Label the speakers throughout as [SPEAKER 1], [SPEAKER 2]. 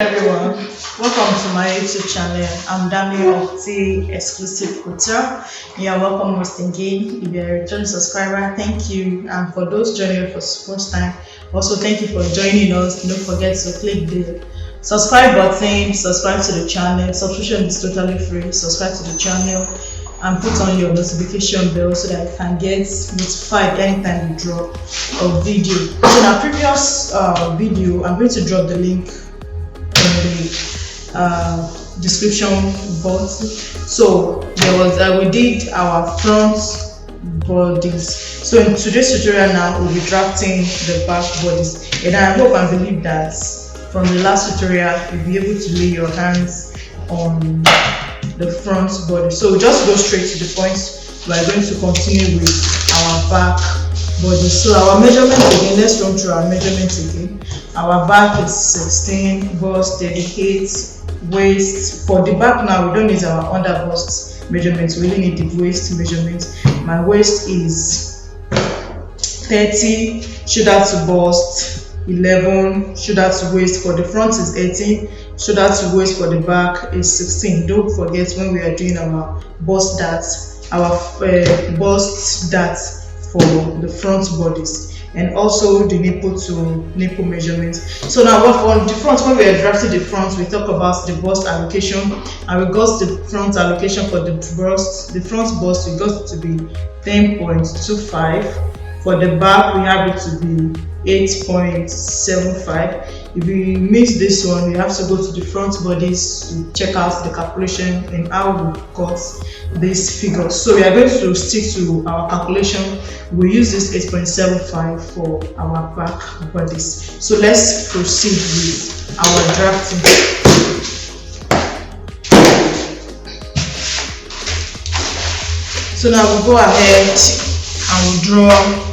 [SPEAKER 1] Everyone, welcome to my YouTube channel. I'm Dami of 𝐓𝐻𝐇. You are welcome once again. If you're a return subscriber, thank you. And for those joining us for the first time, also thank you for joining us. Don't forget to click the subscribe button, subscribe to the channel. Subscription is totally free. Subscribe to the channel and put on your notification bell so that you can get notified anytime you drop a video. So in our previous video, I'm going to drop the link in the description box. So there was we did our front bodies. So in today's tutorial now we'll be drafting the back bodies, and I hope and believe that from the last tutorial you'll be able to lay your hands on the front body. So just go straight to the point. We are going to continue with our back body. So our measurement again, let's run through our measurements again. Our back is 16, bust 38, waist. For the back now, we don't need our under bust measurements, we really need the waist measurement. My waist is 30, shoulder to bust 11, shoulder to waist. For the front is 18, shoulder to waist. For the back is 16. Don't forget when we are doing our bust dart, bust dart for the front bodies, and also the nipple to nipple measurements. So now on the front, when we are drafting the front, we talk about the bust allocation, and we got the front allocation for the bust. The front bust, we got it to be 10.25. For the back, we have it to be 8.75. If we miss this one, we have to go to the front bodies to check out the calculation and how we got this figure. So we are going to stick to our calculation. We use this 8.75 for our back bodies. So let's proceed with our drafting. So now we'll go ahead and we'll draw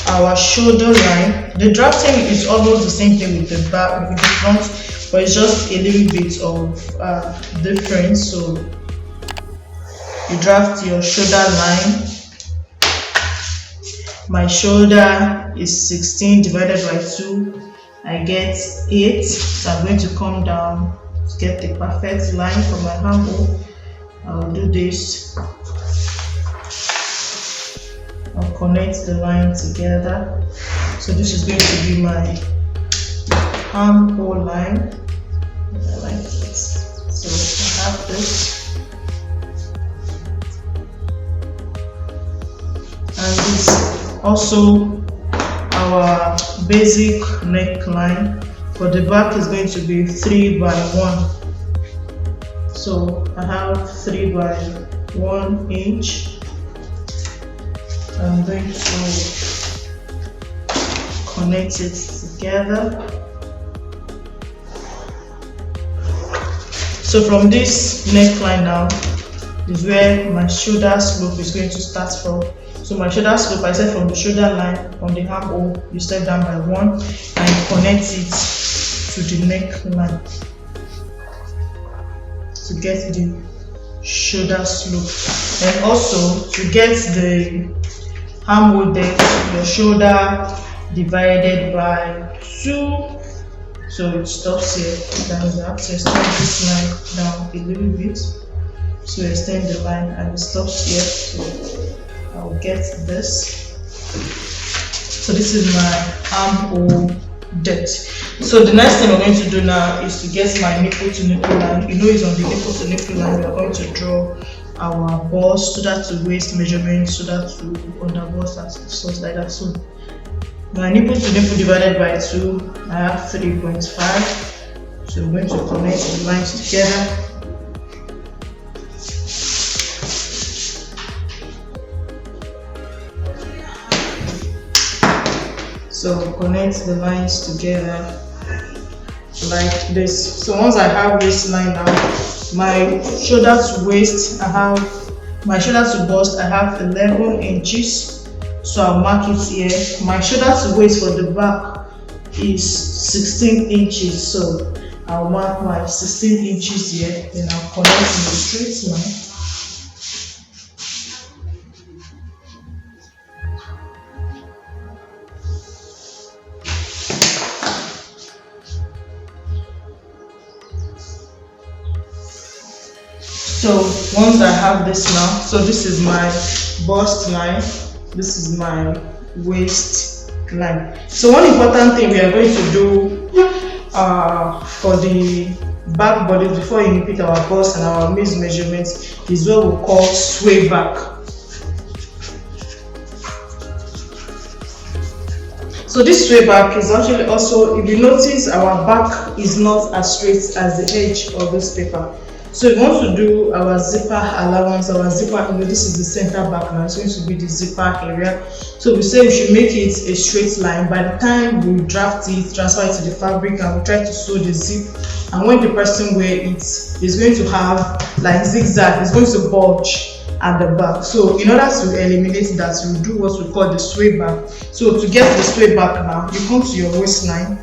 [SPEAKER 1] our shoulder line. The drafting is almost the same thing with the back, with the front, but it's just a little bit of difference. So you draft your shoulder line. My shoulder is 16 divided by 2. I get 8. So I'm going to come down to get the perfect line for my handle. I'll do this. I'll connect the line together. So this is going to be my armhole line. I like this. So I have this. And this also our basic neckline. For the back is going to be 3 by 1. So I have 3 by 1 inch. I'm going to connect it together. So from this neckline now is where my shoulder slope is going to start from. So my shoulder slope, I said from the shoulder line on the armhole, you step down by 1 and connect it to the neckline to get the shoulder slope. And also to get the armhole depth, your shoulder divided by 2. So it stops here. Then you have to extend this line down a little bit. So extend the line and it stops here. So I'll get this. So this is my armhole depth. So the next thing we're going to do now is to get my nipple to nipple line. You know it's on the nipple to nipple line. We are going to draw our bust, shoulder to waist measurement, shoulder to under bust, and stuff like that. So my nipple to nipple divided by 2, I have 3.5. So I'm going to connect the lines together. So connect the lines together like this. So once I have this line now, my shoulder to waist, I have my shoulder to bust, I have 11 inches. So I'll mark it here. My shoulder to waist for the back is 16 inches. So I'll mark my 16 inches here, then I'll connect in a straight line. So once I have this now, so this is my bust line, this is my waist line. So one important thing we are going to do for the back body before you repeat our bust and our waist measurements is what we call sway back. So this sway back is actually also, if you notice, our back is not as straight as the edge of this paper. So we want to do our zipper allowance, our zipper, this is the center back now, it's going to be the zipper area. So we say we should make it a straight line. By the time we draft it, transfer it to the fabric, and we try to sew the zip, and when the person wear it, it's going to have like zigzag, it's going to bulge at the back. So in order to eliminate that, we do what we call the sway back. So to get the sway back now, you come to your waistline.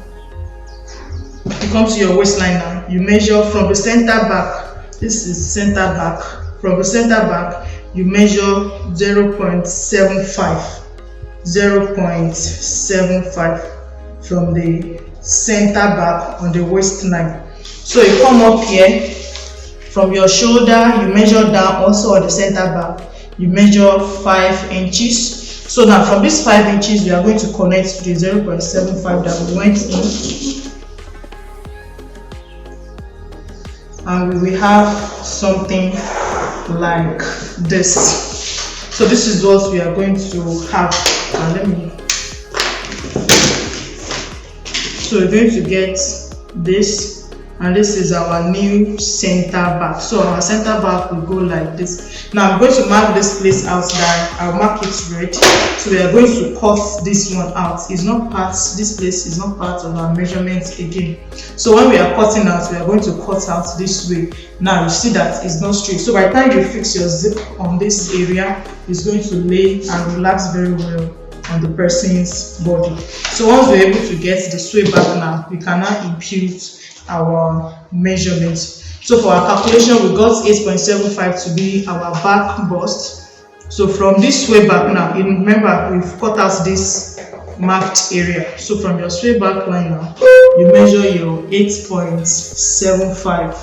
[SPEAKER 1] You come to your waistline now, you measure from the center back. This is center back. From the center back, you measure 0.75 from the center back on the waistline. So you come up here, from your shoulder, you measure down also on the center back, you measure 5 inches. So now from this 5 inches, we are going to connect to the 0.75 that we went in. And we will have something like this. So this is what we are going to have. So we're going to get this, and this is our new center back. So our center back will go like this. Now I'm going to mark this place out that I'll mark it red. So we are going to cut this one out. It's not part, this place is not part of our measurements again. So when we are cutting out, we are going to cut out this way. Now you see that it's not straight. So by the time you fix your zip on this area, it's going to lay and relax very well on the person's body. So once we're able to get the sway back now, we can now impute our measurements. So for our calculation, we got 8.75 to be our back bust. So from this sway back now, remember we've cut out this marked area. So from your sway back line now, you measure your 8.75.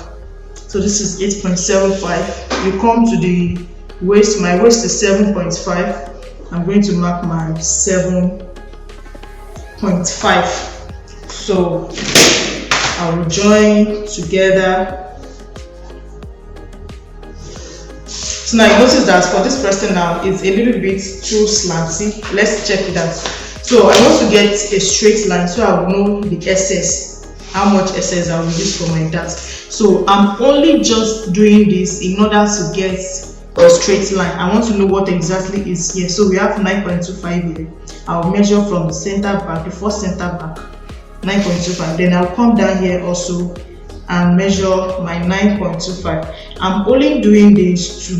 [SPEAKER 1] So this is 8.75. You come to the waist. My waist is 7.5. I'm going to mark my 7.5. So I will join together. So now you notice that for this person now, it's a little bit too slanty. Let's check it out. So I want to get a straight line so I will know the SS, how much SS I will use for my dart. So I'm only just doing this in order to get a straight line. I want to know what exactly is here. So we have 9.25 here. I'll measure from the center back, the first center back, 9.25. Then I'll come down here also and measure my 9.25. I'm only doing this to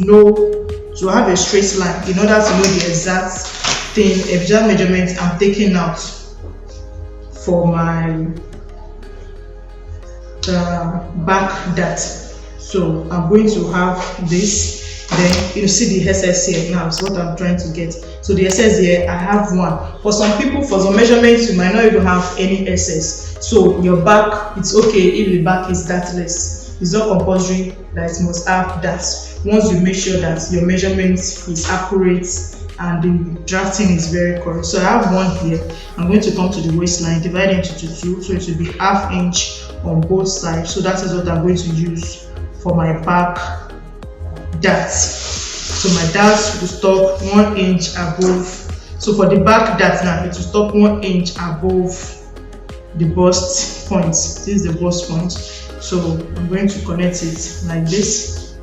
[SPEAKER 1] have a straight line in order to know the exact thing, exact measurement I'm taking out for my back dart. So I'm going to have this. Then you see the SS here now is what I'm trying to get. So the SS here, I have one. For some people, for some measurements, you might not even have any SS. So your back, it's okay if the back is dartless. It's not compulsory that it must have that. Once you make sure that your measurement is accurate and the drafting is very correct. So I have one here. I'm going to come to the waistline, divide it into two, so it will be ½ inch on both sides. So that is what I'm going to use for my back dart. So my dart will stop 1 inch above. So for the back dart now, it will stop 1 inch above the bust point. This is the bust point. So I'm going to connect it like this.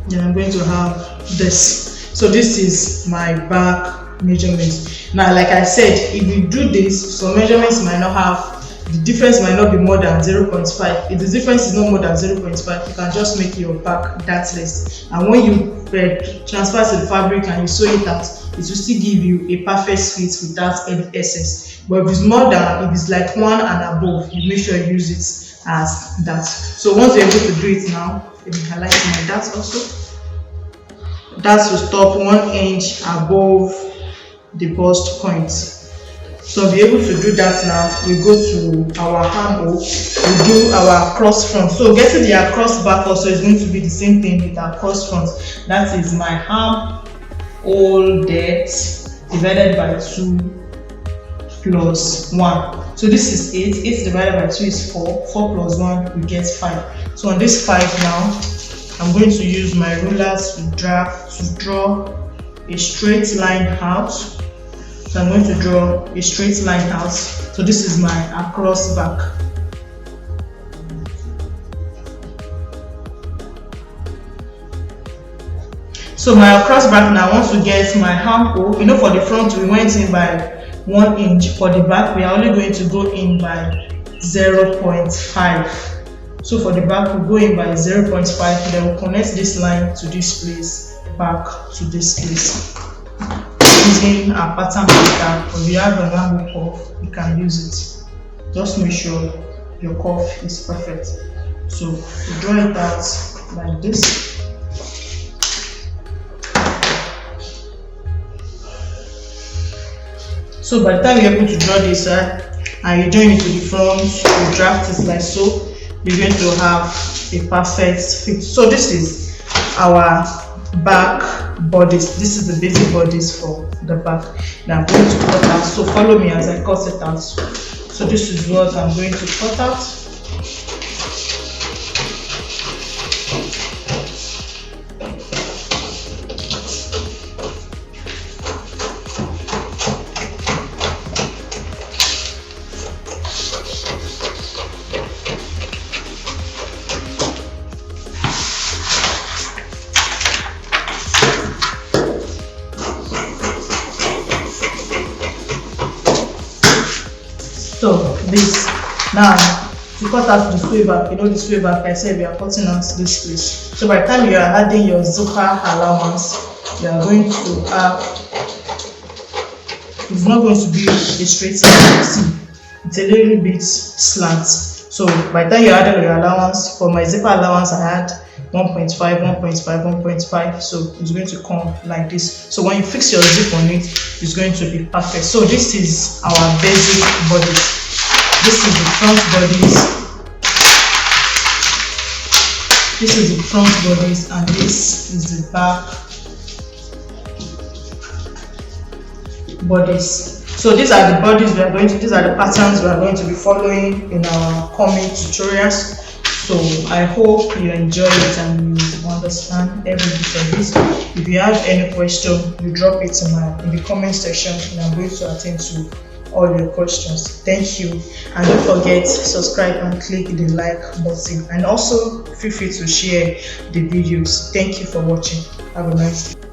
[SPEAKER 1] Then I'm going to have this. So this is my back measurement. Now, like I said, if you do this, some measurements might not have, the difference might not be more than 0.5. If the difference is not more than 0.5, you can just make your back dartless. And when you transfer to the fabric and you sew it out, it will still give you a perfect fit without any excess. But if it's more than, if it's like 1 and above, you make sure you use it as that. So once you're able to do it now, let me highlight my dart also. That will stop 1 inch above the bust point. So to be able to do that now, we go to our armhole, we do our cross front. So getting the across back also is going to be the same thing with our cross front. That is my armhole depth divided by 2 plus 1. So this is 8. 8 divided by 2 is 4. 4 plus 1, we get 5. So on this 5 now, I'm going to use my rulers to draw a straight line out. So I'm going to draw a straight line out. So this is my across back. So my across back now, I want to get my armhole. You know, for the front we went in by 1 inch. For the back we are only going to go in by 0.5. So for the back we go in by 0.5. Then we'll connect this line to this place, back to this place. Using our pattern marker, or if you have an angle curve, you can use it. Just make sure your curve is perfect. So you draw it out like this. So by the time you're able to draw this and you join it to the front, you draft it like so, you're going to have a perfect fit. So this is our back bodice. This is the basic bodice for the back. Now I'm going to cut out. So follow me as I cut it out. So this is what I'm going to cut out. So this now to cut out the sway back, you know the sway back, I said we are cutting out this place. So by the time you are adding your zipper allowance, you are going to have, it's not going to be a straight line. See, it's a little bit slant. So by the time you are adding your allowance, for my zipper allowance I had 1.5, 1.5, 1.5. So it's going to come like this. So when you fix your zip on it, it's going to be perfect. So this is our basic body. This is the front bodies. This is the front bodies, and this is the back bodies. So these are the bodies we are going to, these are the patterns we are going to be following in our coming tutorials. So I hope you enjoy it and you understand every bit of this. If you have any question, you drop it in the comment section, and I'm going to attend to all your questions. Thank you, and don't forget subscribe and click the like button, and also feel free to share the videos. Thank you for watching. Have a nice day.